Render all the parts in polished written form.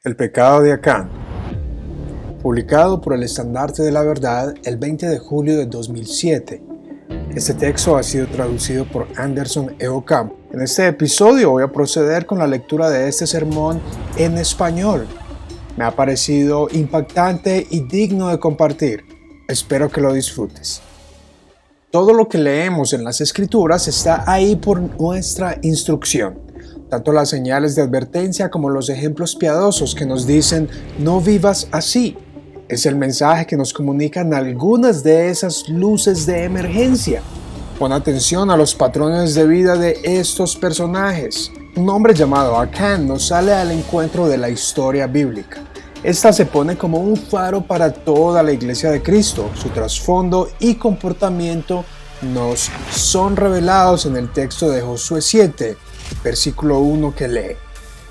El pecado de Acán, publicado por el Estandarte de la Verdad el 20 de julio de 2007. Este texto ha sido traducido por Anderson E. Ocamp. En este episodio voy a proceder con la lectura de este sermón en español. Me ha parecido impactante y digno de compartir. Espero que lo disfrutes. Todo lo que leemos en las Escrituras está ahí por nuestra instrucción. Tanto las señales de advertencia como los ejemplos piadosos que nos dicen no vivas así. Es el mensaje que nos comunican algunas de esas luces de emergencia. Pon atención a los patrones de vida de estos personajes. Un hombre llamado Acán nos sale al encuentro de la historia bíblica. Esta se pone como un faro para toda la iglesia de Cristo. Su trasfondo y comportamiento nos son revelados en el texto de Josué 7, versículo 1 que lee.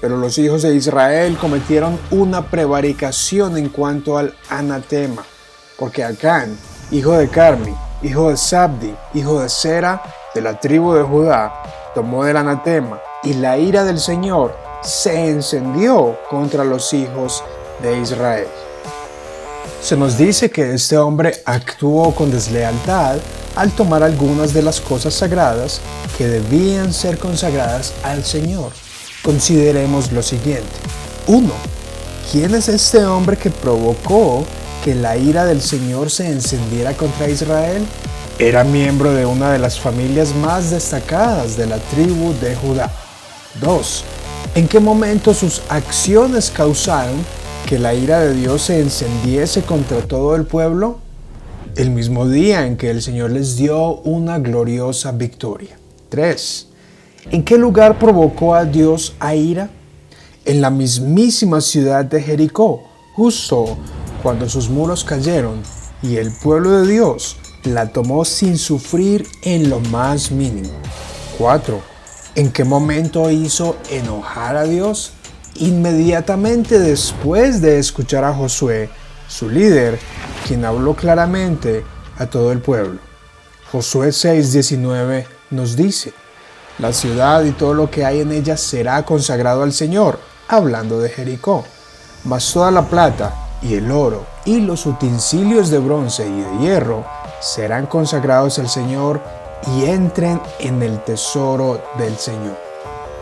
Pero los hijos de Israel cometieron una prevaricación en cuanto al anatema, porque Acán, hijo de Carmi, hijo de Sabdi, hijo de Sera, de la tribu de Judá, tomó del anatema, y la ira del Señor se encendió contra los hijos de Israel. Se nos dice que este hombre actuó con deslealtad al tomar algunas de las cosas sagradas que debían ser consagradas al Señor. Consideremos lo siguiente. 1. ¿Quién es este hombre que provocó que la ira del Señor se encendiera contra Israel? Era miembro de una de las familias más destacadas de la tribu de Judá. 2. ¿En qué momento sus acciones causaron que la ira de Dios se encendiese contra todo el pueblo? El mismo día en que el Señor les dio una gloriosa victoria. 3. ¿En qué lugar provocó a Dios a ira? En la mismísima ciudad de Jericó, justo cuando sus muros cayeron y el pueblo de Dios la tomó sin sufrir en lo más mínimo. 4. ¿En qué momento hizo enojar a Dios? Inmediatamente después de escuchar a Josué, su líder, quien habló claramente a todo el pueblo. Josué 6:19 nos dice: la ciudad y todo lo que hay en ella será consagrado al Señor, hablando de Jericó. Mas toda la plata y el oro y los utensilios de bronce y de hierro serán consagrados al Señor y entren en el tesoro del Señor.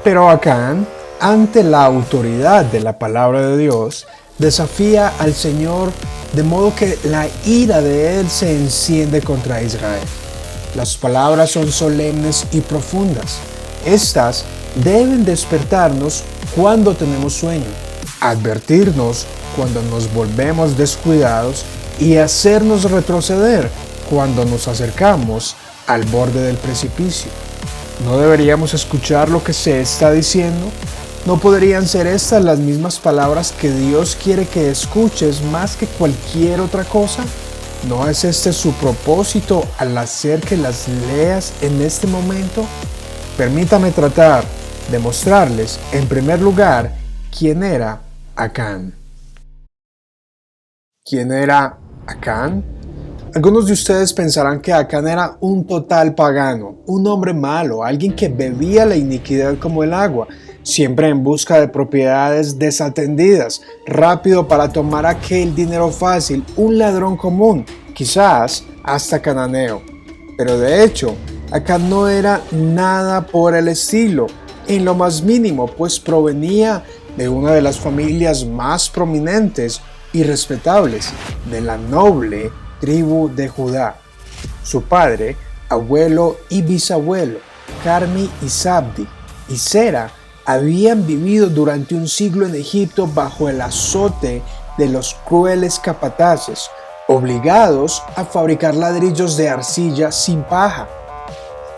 Pero Acán, ante la autoridad de la palabra de Dios, desafía al Señor de modo que la ira de él se enciende contra Israel. Las palabras son solemnes y profundas. Estas deben despertarnos cuando tenemos sueño, advertirnos cuando nos volvemos descuidados y hacernos retroceder cuando nos acercamos al borde del precipicio. ¿No deberíamos escuchar lo que se está diciendo? ¿No podrían ser estas las mismas palabras que Dios quiere que escuches más que cualquier otra cosa? ¿No es este su propósito al hacer que las leas en este momento? Permítame tratar de mostrarles, en primer lugar, quién era Acán. ¿Quién era Acán? Algunos de ustedes pensarán que Acán era un total pagano, un hombre malo, alguien que bebía la iniquidad como el agua, siempre en busca de propiedades desatendidas, rápido para tomar aquel dinero fácil, un ladrón común, quizás hasta cananeo. Pero de hecho, Acán no era nada por el estilo, en lo más mínimo, pues provenía de una de las familias más prominentes y respetables de la noble tribu de Judá. Su padre, abuelo y bisabuelo, Carmi y Sabdi y Sera, habían vivido durante un siglo en Egipto bajo el azote de los crueles capataces, obligados a fabricar ladrillos de arcilla sin paja.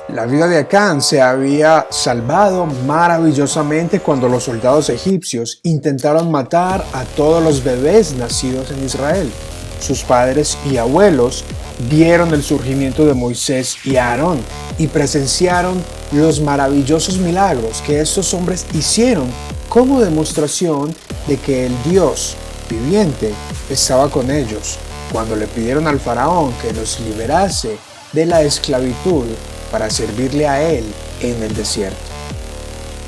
La vida de Acán se había salvado maravillosamente cuando los soldados egipcios intentaron matar a todos los bebés nacidos en Israel. Sus padres y abuelos vieron el surgimiento de Moisés y Aarón y presenciaron los maravillosos milagros que estos hombres hicieron como demostración de que el Dios viviente estaba con ellos cuando le pidieron al faraón que los liberase de la esclavitud para servirle a él en el desierto.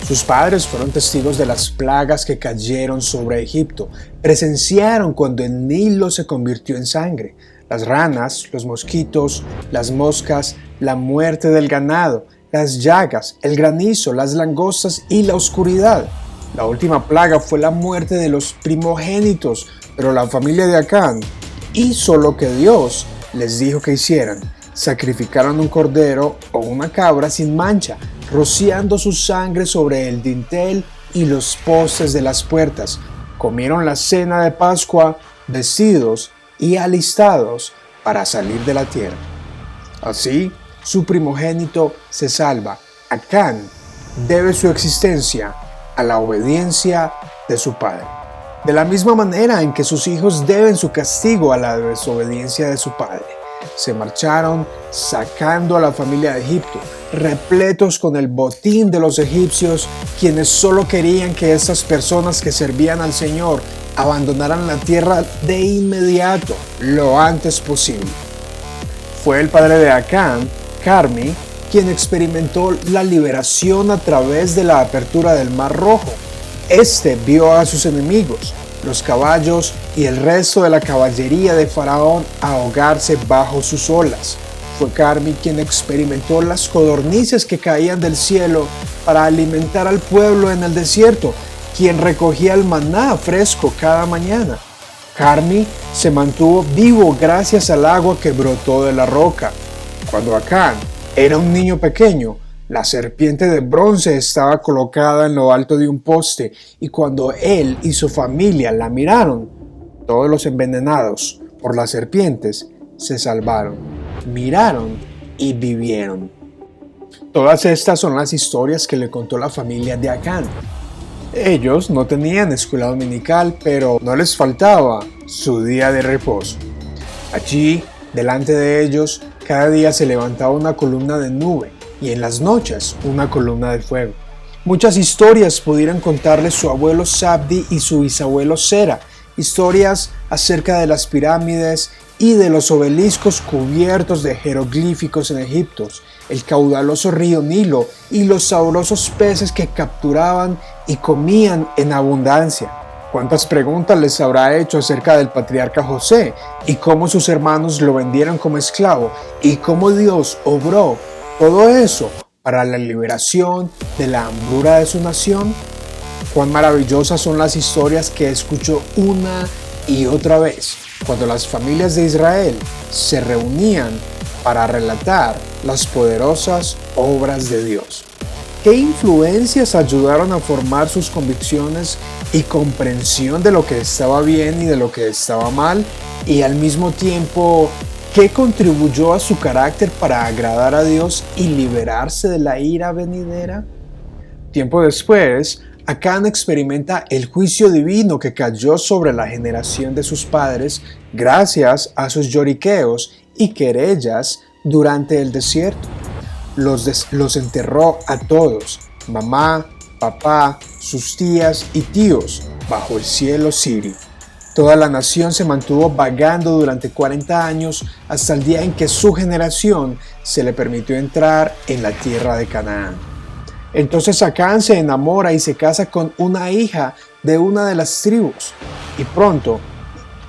Sus padres fueron testigos de las plagas que cayeron sobre Egipto. Presenciaron cuando el Nilo se convirtió en sangre. Las ranas, los mosquitos, las moscas, la muerte del ganado, las llagas, el granizo, las langostas y la oscuridad. La última plaga fue la muerte de los primogénitos, pero la familia de Acán hizo lo que Dios les dijo que hicieran. Sacrificaron un cordero o una cabra sin mancha, rociando su sangre sobre el dintel y los postes de las puertas. Comieron la cena de Pascua vestidos y alistados para salir de la tierra. Así, su primogénito se salva. Acán debe su existencia a la obediencia de su padre. De la misma manera en que sus hijos deben su castigo a la desobediencia de su padre. Se marcharon sacando a la familia de Egipto, repletos con el botín de los egipcios, quienes solo querían que estas personas que servían al Señor abandonaran la tierra de inmediato, lo antes posible. Fue el padre de Acán, Carmi, quien experimentó la liberación a través de la apertura del Mar Rojo. Este vio a sus enemigos, los caballos y el resto de la caballería de Faraón ahogarse bajo sus olas. Fue Carmi quien experimentó las codornices que caían del cielo para alimentar al pueblo en el desierto, quien recogía el maná fresco cada mañana. Carmi se mantuvo vivo gracias al agua que brotó de la roca. Cuando Acán era un niño pequeño, la serpiente de bronce estaba colocada en lo alto de un poste, y cuando él y su familia la miraron, todos los envenenados por las serpientes se salvaron, miraron y vivieron. Todas estas son las historias que le contó la familia de Acán. Ellos no tenían escuela dominical, pero no les faltaba su día de reposo. Allí, delante de ellos, cada día se levantaba una columna de nube y en las noches una columna de fuego. Muchas historias pudieron contarles su abuelo Sabdi y su bisabuelo Sera, historias acerca de las pirámides y de los obeliscos cubiertos de jeroglíficos en Egipto, el caudaloso río Nilo y los sabrosos peces que capturaban y comían en abundancia. ¿Cuántas preguntas les habrá hecho acerca del patriarca José y cómo sus hermanos lo vendieron como esclavo y cómo Dios obró todo eso para la liberación de la hambruna de su nación? Cuán maravillosas son las historias que escuchó una y otra vez cuando las familias de Israel se reunían para relatar las poderosas obras de Dios. ¿Qué influencias ayudaron a formar sus convicciones y comprensión de lo que estaba bien y de lo que estaba mal? Y al mismo tiempo, ¿qué contribuyó a su carácter para agradar a Dios y liberarse de la ira venidera? Tiempo después, Acán experimenta el juicio divino que cayó sobre la generación de sus padres gracias a sus lloriqueos y querellas durante el desierto. Los enterró a todos, mamá, papá, sus tías y tíos, bajo el cielo sirio. Toda la nación se mantuvo vagando durante 40 años hasta el día en que su generación se le permitió entrar en la tierra de Canaán. Entonces Acán se enamora y se casa con una hija de una de las tribus, y pronto,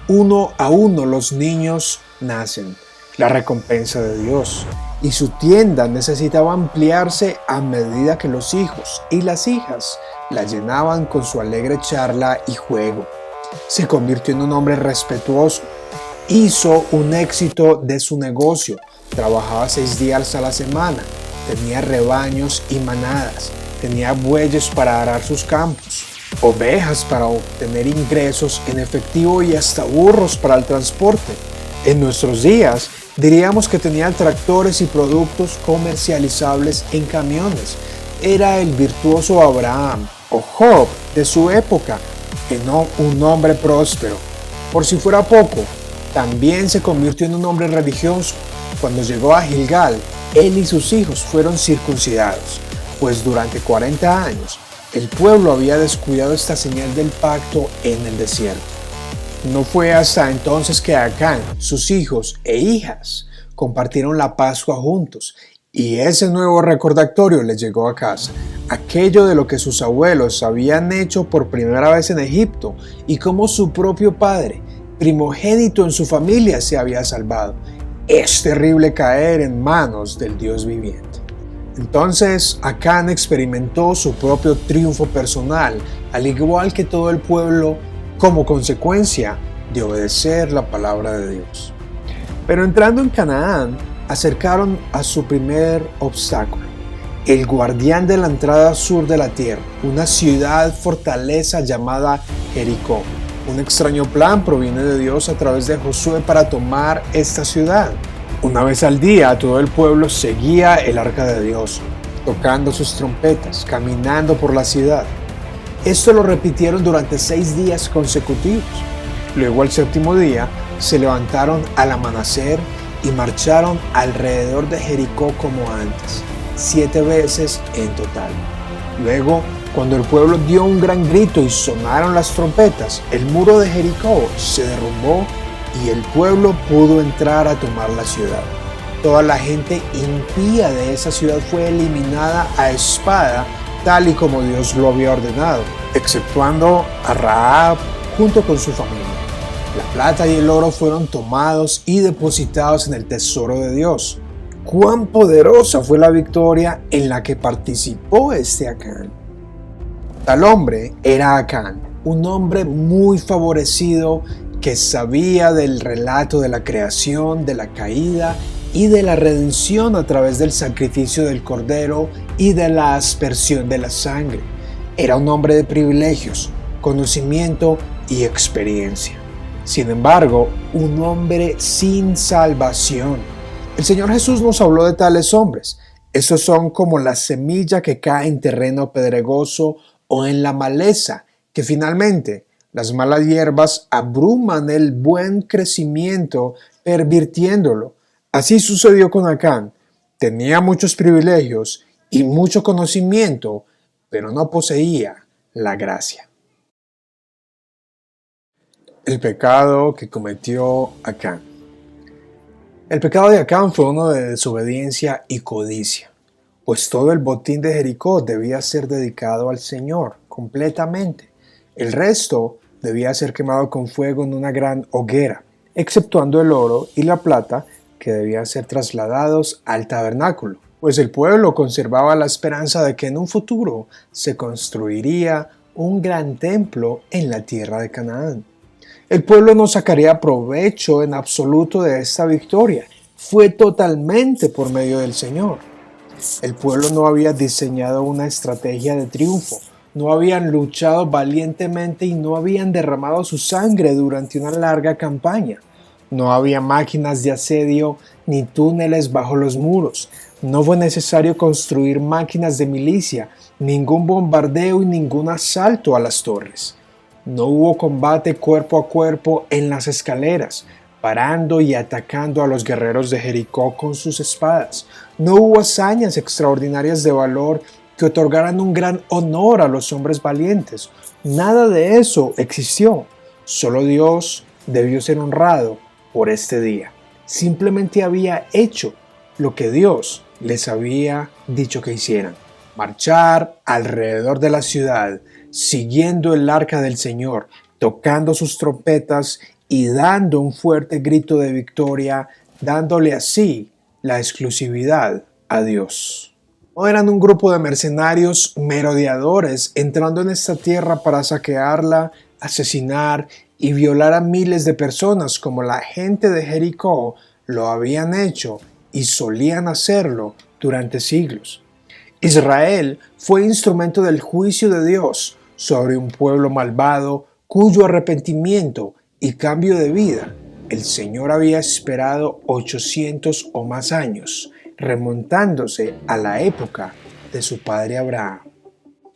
uno a uno los niños nacen, la recompensa de Dios, y su tienda necesitaba ampliarse a medida que los hijos y las hijas la llenaban con su alegre charla y juego. Se convirtió en un hombre respetuoso, hizo un éxito de su negocio, trabajaba 6 días a la semana, tenía rebaños y manadas, tenía bueyes para arar sus campos, ovejas para obtener ingresos en efectivo y hasta burros para el transporte. En nuestros días, diríamos que tenía tractores y productos comercializables en camiones. Era el virtuoso Abraham o Job de su época, un hombre próspero. Por si fuera poco, también se convirtió en un hombre religioso. Cuando llegó a Gilgal, él y sus hijos fueron circuncidados, pues durante 40 años el pueblo había descuidado esta señal del pacto en el desierto. No fue hasta entonces que Acán, sus hijos e hijas compartieron la Pascua juntos Y ese nuevo recordatorio les llegó a casa, aquello de lo que sus abuelos habían hecho por primera vez en Egipto y cómo su propio padre, primogénito en su familia, se había salvado. Es terrible caer en manos del Dios viviente. Entonces Acán experimentó su propio triunfo personal, al igual que todo el pueblo, como consecuencia de obedecer la palabra de Dios. Pero entrando en Canaán, acercaron a su primer obstáculo, el guardián de la entrada sur de la tierra, una ciudad fortaleza llamada Jericó. Un extraño plan proviene de Dios a través de Josué para tomar esta ciudad. Una vez al día, todo el pueblo seguía el arca de Dios, tocando sus trompetas, caminando por la ciudad. Esto lo repitieron durante 6 días consecutivos. Luego, al séptimo día, se levantaron al amanecer y marcharon alrededor de Jericó como antes, 7 veces en total. Luego, cuando el pueblo dio un gran grito y sonaron las trompetas, el muro de Jericó se derrumbó y el pueblo pudo entrar a tomar la ciudad. Toda la gente impía de esa ciudad fue eliminada a espada, tal y como Dios lo había ordenado, exceptuando a Rahab junto con su familia. La plata y el oro fueron tomados y depositados en el tesoro de Dios. ¡Cuán poderosa fue la victoria en la que participó este Acán! Tal hombre era Acán, un hombre muy favorecido que sabía del relato de la creación, de la caída y de la redención a través del sacrificio del cordero y de la aspersión de la sangre. Era un hombre de privilegios, conocimiento y experiencia. Sin embargo, un hombre sin salvación. El Señor Jesús nos habló de tales hombres. Estos son como la semilla que cae en terreno pedregoso o en la maleza, que finalmente las malas hierbas abruman el buen crecimiento, pervirtiéndolo. Así sucedió con Acán. Tenía muchos privilegios y mucho conocimiento, pero no poseía la gracia. El pecado que cometió Acán. El pecado de Acán fue uno de desobediencia y codicia, pues todo el botín de Jericó debía ser dedicado al Señor completamente. El resto debía ser quemado con fuego en una gran hoguera, exceptuando el oro y la plata que debían ser trasladados al tabernáculo, pues el pueblo conservaba la esperanza de que en un futuro se construiría un gran templo en la tierra de Canaán. El pueblo no sacaría provecho en absoluto de esta victoria. Fue totalmente por medio del Señor. El pueblo no había diseñado una estrategia de triunfo, no habían luchado valientemente y no habían derramado su sangre durante una larga campaña. No había máquinas de asedio ni túneles bajo los muros. No fue necesario construir máquinas de milicia, ningún bombardeo y ningún asalto a las torres. No hubo combate cuerpo a cuerpo en las escaleras, parando y atacando a los guerreros de Jericó con sus espadas. No hubo hazañas extraordinarias de valor que otorgaran un gran honor a los hombres valientes. Nada de eso existió. Solo Dios debió ser honrado por este día. Simplemente había hecho lo que Dios les había dicho que hicieran: marchar alrededor de la ciudad, siguiendo el arca del Señor, tocando sus trompetas y dando un fuerte grito de victoria, dándole así la exclusividad a Dios. No eran un grupo de mercenarios merodeadores entrando en esta tierra para saquearla, asesinar y violar a miles de personas como la gente de Jericó lo habían hecho y solían hacerlo durante siglos. Israel fue instrumento del juicio de Dios sobre un pueblo malvado cuyo arrepentimiento y cambio de vida el Señor había esperado 800 o más años, remontándose a la época de su padre Abraham.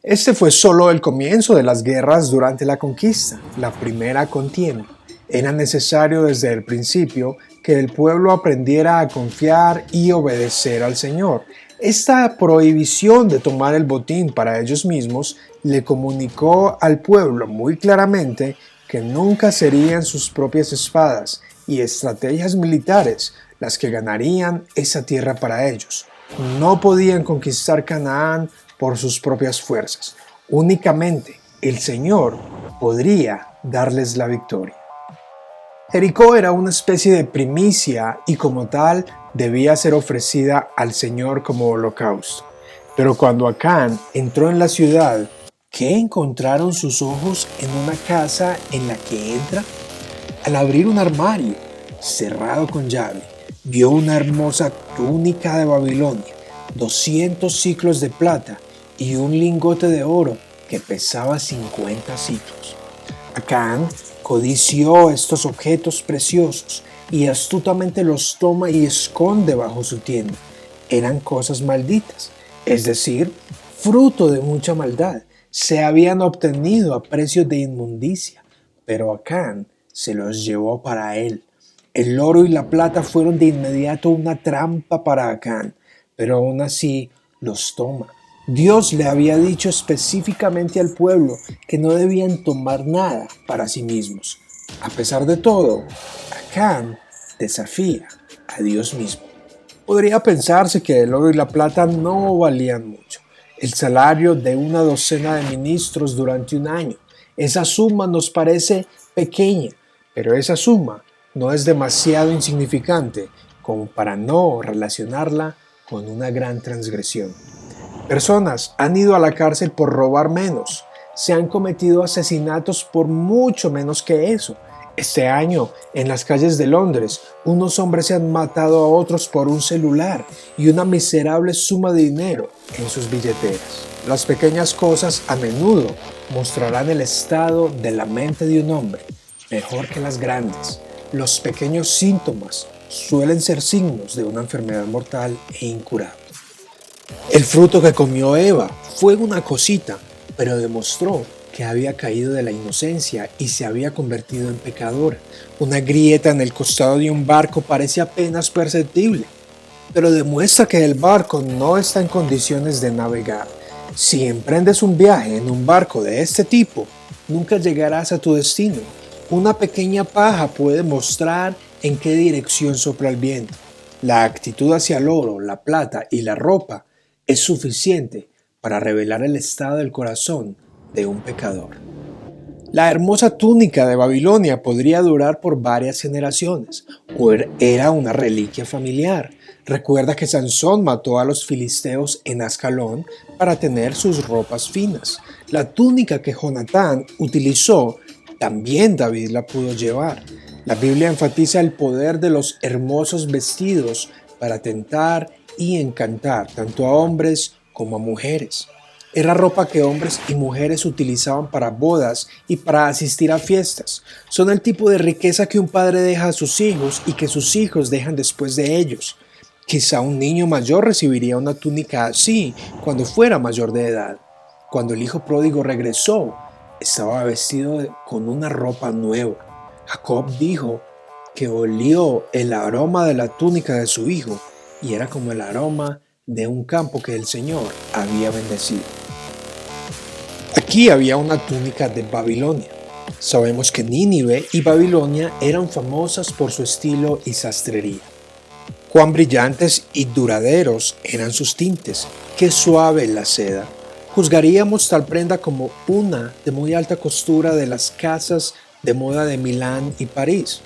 Este fue solo el comienzo de las guerras durante la conquista, la primera contienda. Era necesario desde el principio que el pueblo aprendiera a confiar y obedecer al Señor. Esta prohibición de tomar el botín para ellos mismos le comunicó al pueblo muy claramente que nunca serían sus propias espadas y estrategias militares las que ganarían esa tierra para ellos. no podían conquistar Canaán por sus propias fuerzas. Únicamente el Señor podría darles la victoria. Jericó era una especie de primicia y como tal debía ser ofrecida al Señor como holocausto. Pero cuando Acán entró en la ciudad, ¿qué encontraron sus ojos en una casa en la que entra? Al abrir un armario cerrado con llave, vio una hermosa túnica de Babilonia, 200 ciclos de plata y un lingote de oro que pesaba 50 ciclos. Acán codició estos objetos preciosos y astutamente los toma y esconde bajo su tienda. Eran cosas malditas, es decir, fruto de mucha maldad. Se habían obtenido a precio de inmundicia, pero Acán se los llevó para él. El oro y la plata fueron de inmediato una trampa para Acán, pero aún así los toma. Dios le había dicho específicamente al pueblo que no debían tomar nada para sí mismos. A pesar de todo, Acán desafía a Dios mismo. Podría pensarse que el oro y la plata no valían mucho. El salario de una docena de ministros durante un año. Esa suma nos parece pequeña, pero esa suma no es demasiado insignificante como para no relacionarla con una gran transgresión. Personas han ido a la cárcel por robar menos. Se han cometido asesinatos por mucho menos que eso. Este año, en las calles de Londres, unos hombres se han matado a otros por un celular y una miserable suma de dinero en sus billeteras. Las pequeñas cosas a menudo mostrarán el estado de la mente de un hombre, mejor que las grandes. Los pequeños síntomas suelen ser signos de una enfermedad mortal e incurable. El fruto que comió Eva fue una cosita, pero demostró que había caído de la inocencia y se había convertido en pecadora. Una grieta en el costado de un barco parece apenas perceptible, pero demuestra que el barco no está en condiciones de navegar. Si emprendes un viaje en un barco de este tipo, nunca llegarás a tu destino. Una pequeña paja puede mostrar en qué dirección sopla el viento. La actitud hacia el oro, la plata y la ropa es suficiente para revelar el estado del corazón de un pecador. La hermosa túnica de Babilonia podría durar por varias generaciones, o era una reliquia familiar. Recuerda que Sansón mató a los filisteos en Ascalón para tener sus ropas finas. La túnica que Jonatán utilizó, también David la pudo llevar. La Biblia enfatiza el poder de los hermosos vestidos para tentar y encantar tanto a hombres como a mujeres. Era ropa que hombres y mujeres utilizaban para bodas y para asistir a fiestas. Son el tipo de riqueza que un padre deja a sus hijos y que sus hijos dejan después de ellos. Quizá un niño mayor recibiría una túnica así cuando fuera mayor de edad. Cuando el hijo pródigo regresó, estaba vestido con una ropa nueva. Jacob dijo que olió el aroma de la túnica de su hijo y era como el aroma de un campo que el Señor había bendecido. Aquí había una túnica de Babilonia. Sabemos que Nínive y Babilonia eran famosas por su estilo y sastrería. Cuán brillantes y duraderos eran sus tintes, qué suave la seda. Juzgaríamos tal prenda como una de muy alta costura de las casas de moda de Milán y París.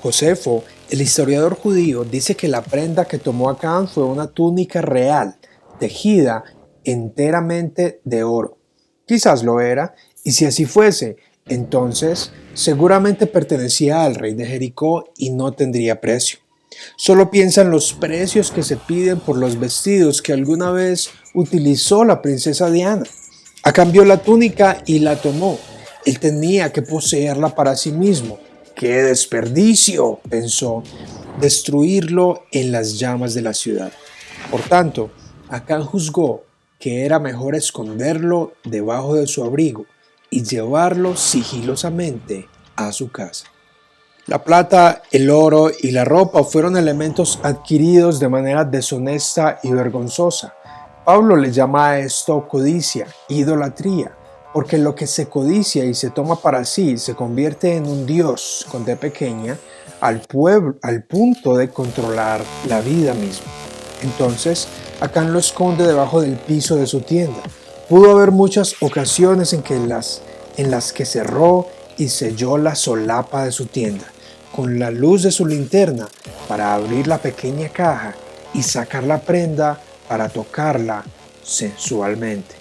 Josefo, el historiador judío, dice que la prenda que tomó Acán fue una túnica real, tejida enteramente de oro. Quizás lo era, y si así fuese, entonces seguramente pertenecía al rey de Jericó y no tendría precio. Solo piensa en los precios que se piden por los vestidos que alguna vez utilizó la princesa Diana. Acán vio la túnica y la tomó. Él tenía que poseerla para sí mismo. ¡Qué desperdicio!, pensó, destruirlo en las llamas de la ciudad. Por tanto, Acán juzgó que era mejor esconderlo debajo de su abrigo y llevarlo sigilosamente a su casa. La plata, el oro y la ropa fueron elementos adquiridos de manera deshonesta y vergonzosa. Pablo le llama a esto codicia, idolatría, porque lo que se codicia y se toma para sí se convierte en un dios con D pequeña al punto de controlar la vida misma. Entonces, Acán lo esconde debajo del piso de su tienda. Pudo haber muchas ocasiones en las que cerró y selló la solapa de su tienda con la luz de su linterna para abrir la pequeña caja y sacar la prenda para tocarla sensualmente.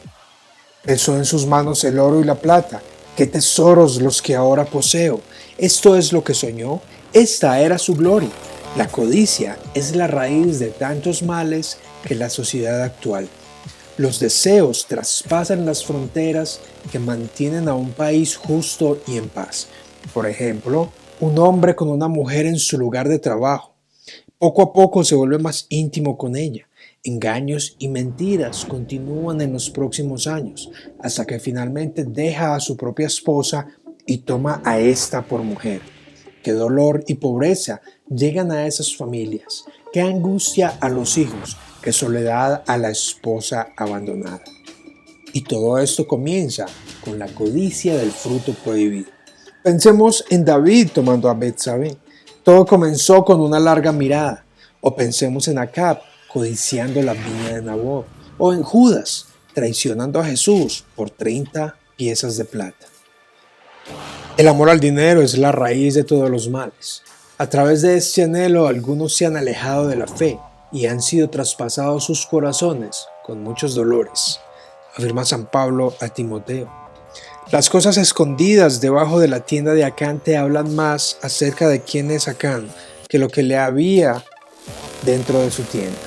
Pesó en sus manos el oro y la plata. ¡Qué tesoros los que ahora poseo! Esto es lo que soñó. Esta era su gloria. La codicia es la raíz de tantos males que la sociedad actual. Los deseos traspasan las fronteras que mantienen a un país justo y en paz. Por ejemplo, un hombre con una mujer en su lugar de trabajo. Poco a poco se vuelve más íntimo con ella. Engaños y mentiras continúan en los próximos años, hasta que finalmente deja a su propia esposa y toma a esta por mujer. Qué dolor y pobreza llegan a esas familias, qué angustia a los hijos, qué soledad a la esposa abandonada. Y todo esto comienza con la codicia del fruto prohibido. Pensemos en David tomando a Betsabé. Todo comenzó con una larga mirada. O pensemos en Acab codiciando la viña de Nabot. O en Judas traicionando a Jesús por 30 piezas de plata. El amor al dinero es la raíz de todos los males. A través de este anhelo algunos se han alejado de la fe y han sido traspasados sus corazones con muchos dolores, afirma San Pablo a Timoteo. Las cosas escondidas debajo de la tienda de Acán te hablan más acerca de quién es Acán que lo que le había dentro de su tienda,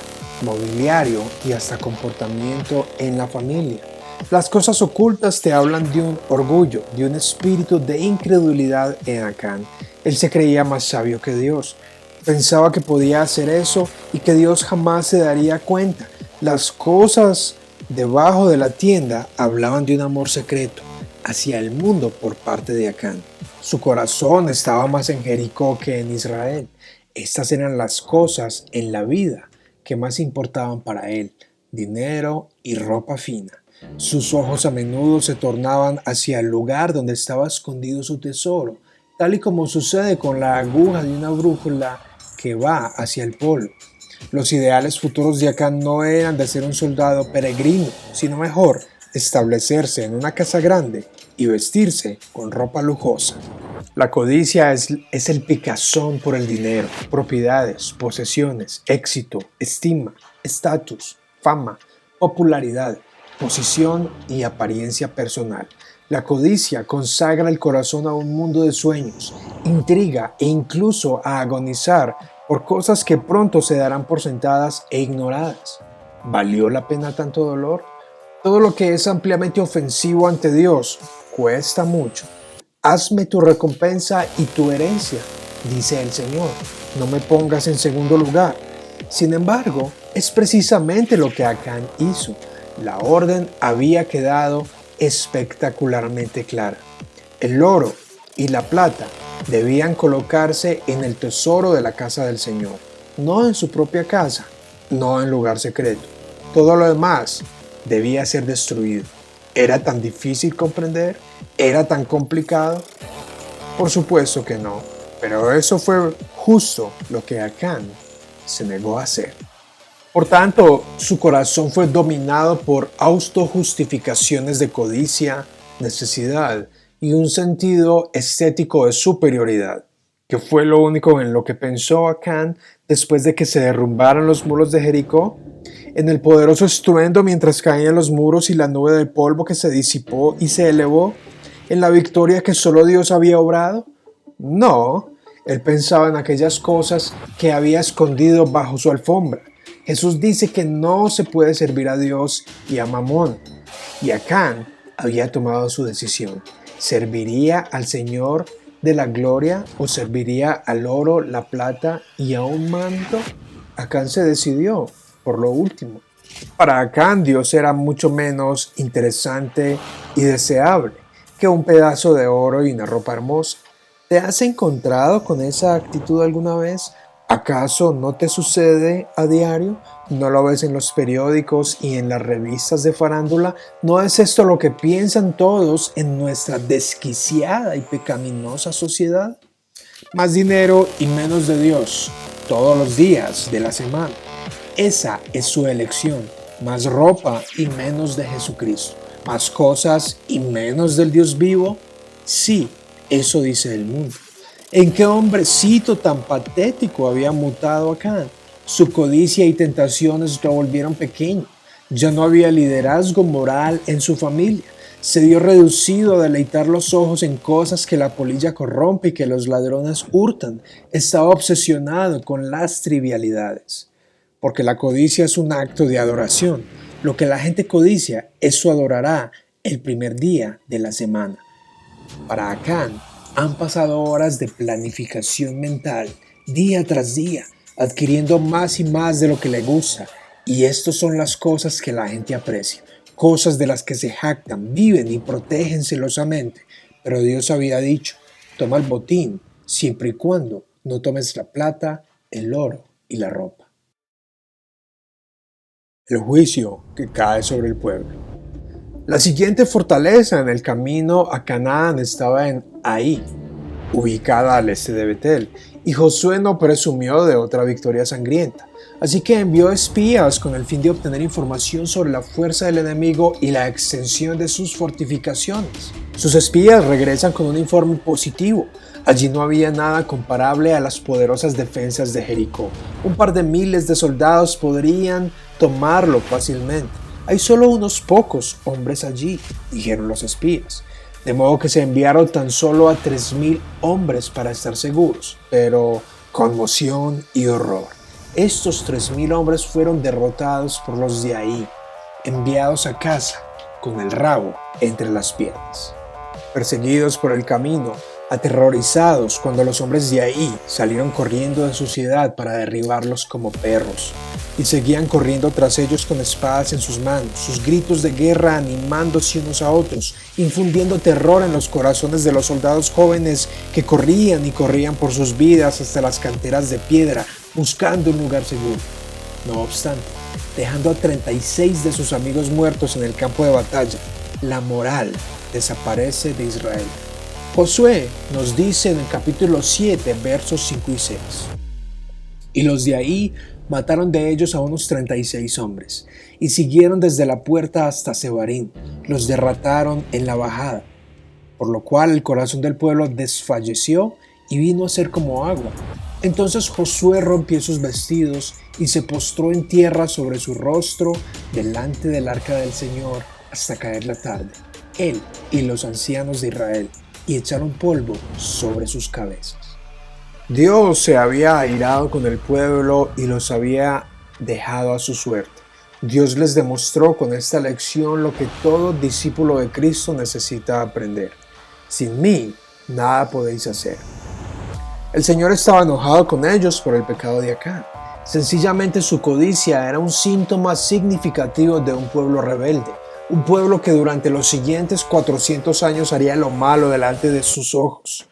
mobiliario y hasta comportamiento en la familia. Las cosas ocultas te hablan de un orgullo, de un espíritu de incredulidad en Acán. Él se creía más sabio que Dios. Pensaba que podía hacer eso y que Dios jamás se daría cuenta. Las cosas debajo de la tienda hablaban de un amor secreto hacia el mundo por parte de Acán. Su corazón estaba más en Jericó que en Israel. Estas eran las cosas en la vida que más importaban para él: dinero y ropa fina. Sus ojos a menudo se tornaban hacia el lugar donde estaba escondido su tesoro, tal y como sucede con la aguja de una brújula que va hacia el polo. Los ideales futuros de Acán no eran de ser un soldado peregrino, sino mejor establecerse en una casa grande y vestirse con ropa lujosa. La codicia es el picazón por el dinero, propiedades, posesiones, éxito, estima, estatus, fama, popularidad, posición y apariencia personal. La codicia consagra el corazón a un mundo de sueños, intriga e incluso a agonizar por cosas que pronto se darán por sentadas e ignoradas. ¿Valió la pena tanto dolor? Todo lo que es ampliamente ofensivo ante Dios cuesta mucho. Hazme tu recompensa y tu herencia, dice el Señor. No me pongas en segundo lugar. Sin embargo, es precisamente lo que Acán hizo. La orden había quedado espectacularmente clara. El oro y la plata debían colocarse en el tesoro de la casa del Señor, no en su propia casa, no en lugar secreto. Todo lo demás debía ser destruido. ¿Era tan difícil comprender? ¿Era tan complicado? Por supuesto que no, pero eso fue justo lo que Acán se negó a hacer. Por tanto, su corazón fue dominado por autojustificaciones de codicia, necesidad y un sentido estético de superioridad, que fue lo único en lo que pensó Acán después de que se derrumbaran los muros de Jericó, en el poderoso estruendo mientras caían los muros y la nube de polvo que se disipó y se elevó, en la victoria que solo Dios había obrado. No, él pensaba en aquellas cosas que había escondido bajo su alfombra. Jesús dice que no se puede servir a Dios y a Mamón, y Acán había tomado su decisión. ¿Serviría al Señor de la gloria o serviría al oro, la plata y a un manto? Acán se decidió por lo último. Para Acán Dios era mucho menos interesante y deseable que un pedazo de oro y una ropa hermosa. ¿Te has encontrado con esa actitud alguna vez? ¿Acaso no te sucede a diario? ¿No lo ves en los periódicos y en las revistas de farándula? ¿No es esto lo que piensan todos en nuestra desquiciada y pecaminosa sociedad? Más dinero y menos de Dios, todos los días de la semana. Esa es su elección. Más ropa y menos de Jesucristo. Más cosas y menos del Dios vivo. Sí, eso dice el mundo. ¿En qué hombrecito tan patético había mutado Acán? Su codicia y tentaciones lo volvieron pequeño. Ya no había liderazgo moral en su familia. Se vio reducido a deleitar los ojos en cosas que la polilla corrompe y que los ladrones hurtan. Estaba obsesionado con las trivialidades. Porque la codicia es un acto de adoración. Lo que la gente codicia, eso adorará el primer día de la semana. Para Acán, han pasado horas de planificación mental, día tras día, adquiriendo más y más de lo que le gusta. Y estas son las cosas que la gente aprecia, cosas de las que se jactan, viven y protegen celosamente. Pero Dios había dicho, toma el botín, siempre y cuando no tomes la plata, el oro y la ropa. El juicio que cae sobre el pueblo. La siguiente fortaleza en el camino a Canaán estaba en Ai, ubicada al este de Betel, y Josué no presumió de otra victoria sangrienta, así que envió espías con el fin de obtener información sobre la fuerza del enemigo y la extensión de sus fortificaciones. Sus espías regresan con un informe positivo. Allí no había nada comparable a las poderosas defensas de Jericó. Un par de miles de soldados podrían tomarlo fácilmente. Hay solo unos pocos hombres allí, dijeron los espías. De modo que se enviaron tan solo a 3,000 hombres para estar seguros. Pero conmoción y horror. Estos 3,000 hombres fueron derrotados por los de Ai, enviados a casa con el rabo entre las piernas. Perseguidos por el camino, aterrorizados cuando los hombres de Ai salieron corriendo de su ciudad para derribarlos como perros, y seguían corriendo tras ellos con espadas en sus manos, sus gritos de guerra animándose unos a otros, infundiendo terror en los corazones de los soldados jóvenes que corrían y corrían por sus vidas hasta las canteras de piedra, buscando un lugar seguro. No obstante, dejando a 36 de sus amigos muertos en el campo de batalla, la moral desaparece de Israel. Josué nos dice en el capítulo 7, versos 5 y 6. Y los de Ai mataron de ellos a unos 36 hombres, y siguieron desde la puerta hasta Sebarín, los derrotaron en la bajada, por lo cual el corazón del pueblo desfalleció y vino a ser como agua. Entonces Josué rompió sus vestidos y se postró en tierra sobre su rostro delante del arca del Señor hasta caer la tarde, él y los ancianos de Israel, y echaron polvo sobre sus cabezas. Dios se había airado con el pueblo y los había dejado a su suerte. Dios les demostró con esta lección lo que todo discípulo de Cristo necesita aprender. Sin mí, nada podéis hacer. El Señor estaba enojado con ellos por el pecado de Acán. Sencillamente su codicia era un síntoma significativo de un pueblo rebelde. Un pueblo que durante los siguientes 400 años haría lo malo delante de sus ojos.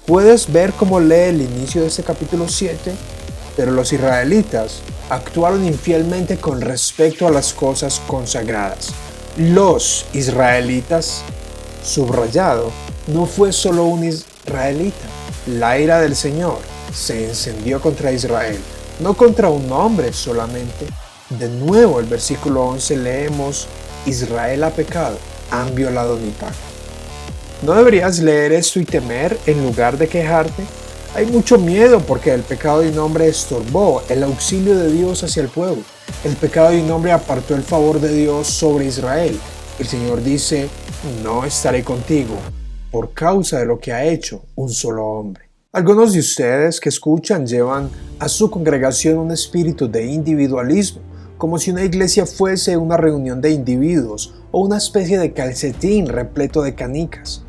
Puedes ver cómo lee el inicio de este capítulo 7, pero los israelitas actuaron infielmente con respecto a las cosas consagradas. Los israelitas, subrayado, no fue solo un israelita. La ira del Señor se encendió contra Israel, no contra un hombre solamente. De nuevo, el versículo 11 leemos: Israel ha pecado, han violado mi pacto. ¿No deberías leer esto y temer en lugar de quejarte? Hay mucho miedo porque el pecado de un hombre estorbó el auxilio de Dios hacia el pueblo. El pecado de un hombre apartó el favor de Dios sobre Israel. El Señor dice: no estaré contigo por causa de lo que ha hecho un solo hombre. Algunos de ustedes que escuchan llevan a su congregación un espíritu de individualismo, como si una iglesia fuese una reunión de individuos o una especie de calcetín repleto de canicas.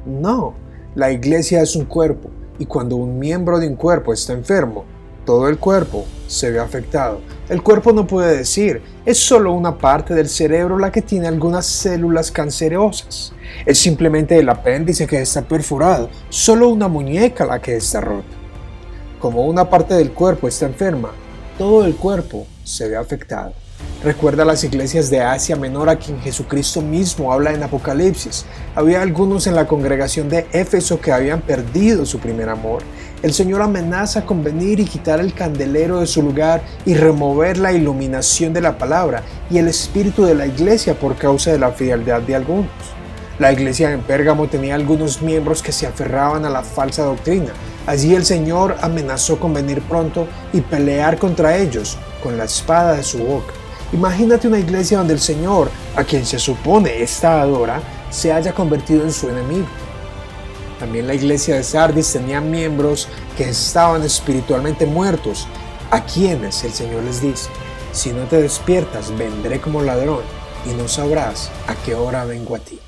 No, la iglesia es un cuerpo, y cuando un miembro de un cuerpo está enfermo, todo el cuerpo se ve afectado. El cuerpo no puede decir, es solo una parte del cerebro la que tiene algunas células cancerosas. Es simplemente el apéndice que está perforado, solo una muñeca la que está rota. Como una parte del cuerpo está enferma, todo el cuerpo se ve afectado. Recuerda las iglesias de Asia Menor a quien Jesucristo mismo habla en Apocalipsis. Había algunos en la congregación de Éfeso que habían perdido su primer amor. El Señor amenaza con venir y quitar el candelero de su lugar y remover la iluminación de la palabra y el espíritu de la iglesia por causa de la frialdad de algunos. La iglesia en Pérgamo tenía algunos miembros que se aferraban a la falsa doctrina. Allí el Señor amenazó con venir pronto y pelear contra ellos con la espada de su boca. Imagínate una iglesia donde el Señor, a quien se supone esta adora, se haya convertido en su enemigo. También la iglesia de Sardis tenía miembros que estaban espiritualmente muertos, a quienes el Señor les dice: si no te despiertas, vendré como ladrón y no sabrás a qué hora vengo a ti.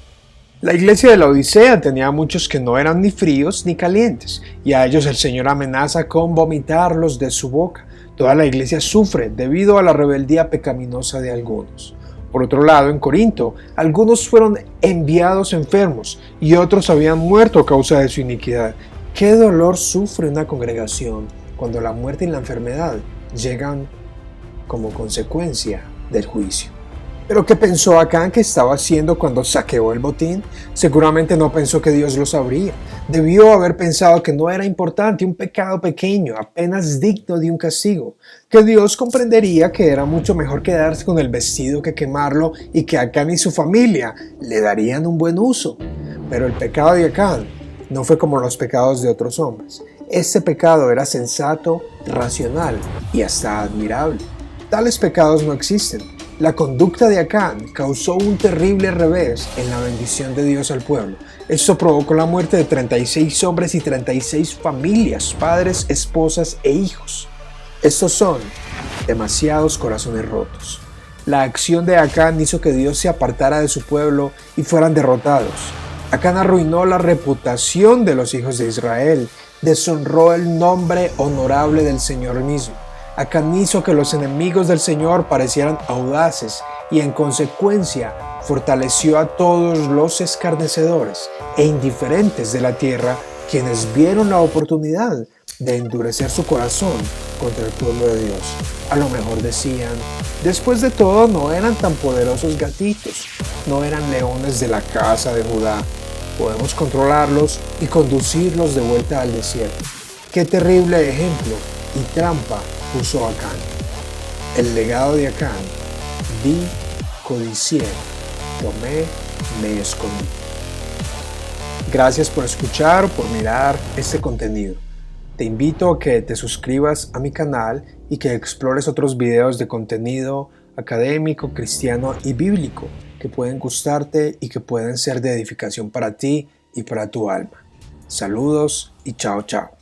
La iglesia de la Odisea tenía muchos que no eran ni fríos ni calientes, y a ellos el Señor amenaza con vomitarlos de su boca. Toda la iglesia sufre debido a la rebeldía pecaminosa de algunos. Por otro lado, en Corinto, algunos fueron enviados enfermos y otros habían muerto a causa de su iniquidad. ¿Qué dolor sufre una congregación cuando la muerte y la enfermedad llegan como consecuencia del juicio? ¿Pero qué pensó Acán que estaba haciendo cuando saqueó el botín? Seguramente no pensó que Dios lo sabría. Debió haber pensado que no era importante, un pecado pequeño, apenas digno de un castigo, que Dios comprendería que era mucho mejor quedarse con el vestido que quemarlo y que Acán y su familia le darían un buen uso. Pero el pecado de Acán no fue como los pecados de otros hombres. Este pecado era sensato, racional y hasta admirable. Tales pecados no existen. La conducta de Acán causó un terrible revés en la bendición de Dios al pueblo. Esto provocó la muerte de 36 hombres y 36 familias, padres, esposas e hijos. Estos son demasiados corazones rotos. La acción de Acán hizo que Dios se apartara de su pueblo y fueran derrotados. Acán arruinó la reputación de los hijos de Israel, deshonró el nombre honorable del Señor mismo. Acán hizo que los enemigos del Señor parecieran audaces y en consecuencia fortaleció a todos los escarnecedores e indiferentes de la tierra, quienes vieron la oportunidad de endurecer su corazón contra el pueblo de Dios. A lo mejor decían: después de todo no eran tan poderosos gatitos, no eran leones de la casa de Judá, podemos controlarlos y conducirlos de vuelta al desierto. Qué terrible ejemplo y trampa puso Acán. El legado de Acán: vi, codicié, tomé, me escondí. Gracias por escuchar o por mirar este contenido. Te invito a que te suscribas a mi canal y que explores otros videos de contenido académico, cristiano y bíblico que pueden gustarte y que pueden ser de edificación para ti y para tu alma. Saludos y chao chao.